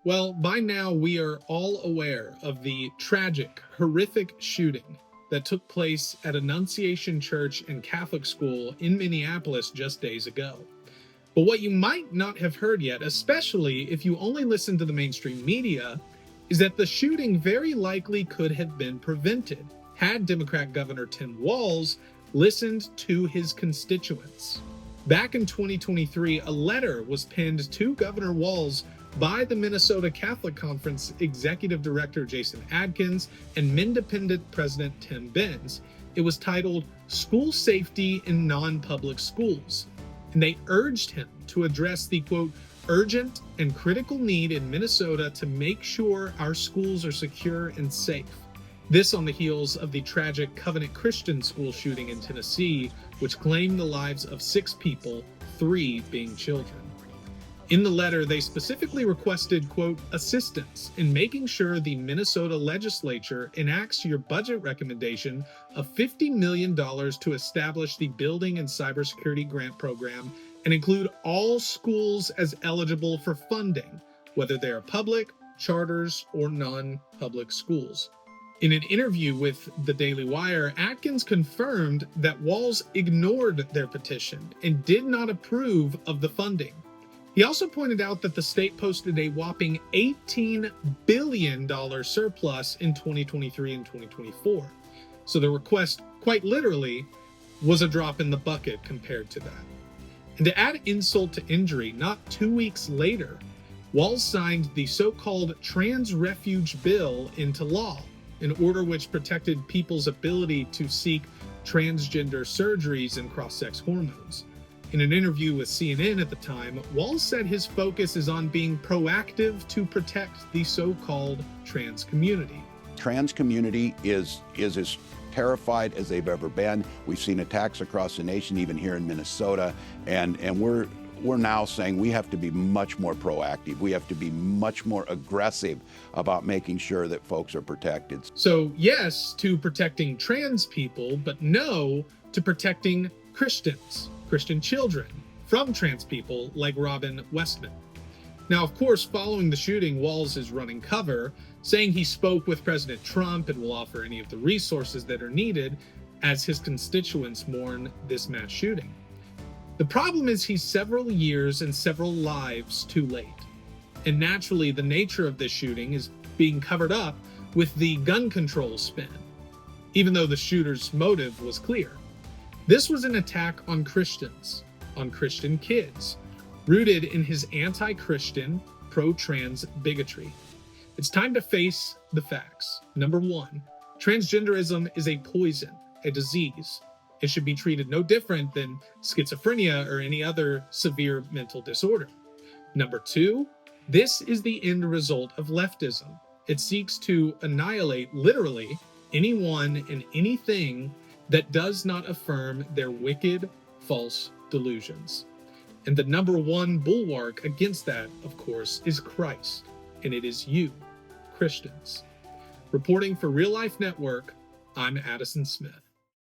Well, by now we are all aware of the tragic, horrific shooting that took place at Annunciation Church and Catholic School in Minneapolis just days ago. But what you might not have heard yet, especially if you only listen to the mainstream media, is that the shooting very likely could have been prevented had Democrat Governor Tim Walz listened to his constituents. Back in 2023, a letter was penned to Governor Walz by the Minnesota Catholic Conference Executive Director Jason Adkins and Mindependent President Tim Benz. It was titled School Safety in Non-Public Schools, and they urged him to address the, quote, urgent and critical need in Minnesota to make sure our schools are secure and safe. This on the heels of the tragic Covenant Christian school shooting in Tennessee, which claimed the lives of 6 people, 3 being children. In the letter, they specifically requested, quote, assistance in making sure the Minnesota legislature enacts your budget recommendation of $50 million to establish the Building and Cybersecurity Grant Program and include all schools as eligible for funding, whether they are public, charters, or non-public schools. In an interview with the Daily Wire, Atkins confirmed that Walz ignored their petition and did not approve of the funding. He also pointed out that the state posted a whopping $18 billion surplus in 2023 and 2024. So the request, quite literally, was a drop in the bucket compared to that. And to add insult to injury, not 2 weeks later, Walz signed the so-called Trans Refuge Bill into law, an order which protected people's ability to seek transgender surgeries and cross-sex hormones. In an interview with CNN at the time, Walz said his focus is on being proactive to protect the so-called trans community. Trans community is as terrified as they've ever been. We've seen attacks across the nation, even here in Minnesota, and we're now saying we have to be much more proactive. We have to be much more aggressive about making sure that folks are protected. So yes to protecting trans people, but no to protecting Christians, Christian children, from trans people like Robin Westman. Now, of course, following the shooting, Walz is running cover, saying he spoke with President Trump and will offer any of the resources that are needed as his constituents mourn this mass shooting. The problem is he's several years and several lives too late. And naturally, the nature of this shooting is being covered up with the gun control spin, even though the shooter's motive was clear. This was an attack on Christians, on Christian kids, rooted in his anti-Christian, pro-trans bigotry. It's time to face the facts. Number 1, transgenderism is a poison, a disease. It should be treated no different than schizophrenia or any other severe mental disorder. Number 2, this is the end result of leftism. It seeks to annihilate, literally, anyone and anything that does not affirm their wicked, false delusions. And the number 1 bulwark against that, of course, is Christ, and it is you, Christians. Reporting for Real Life Network, I'm Addison Smith.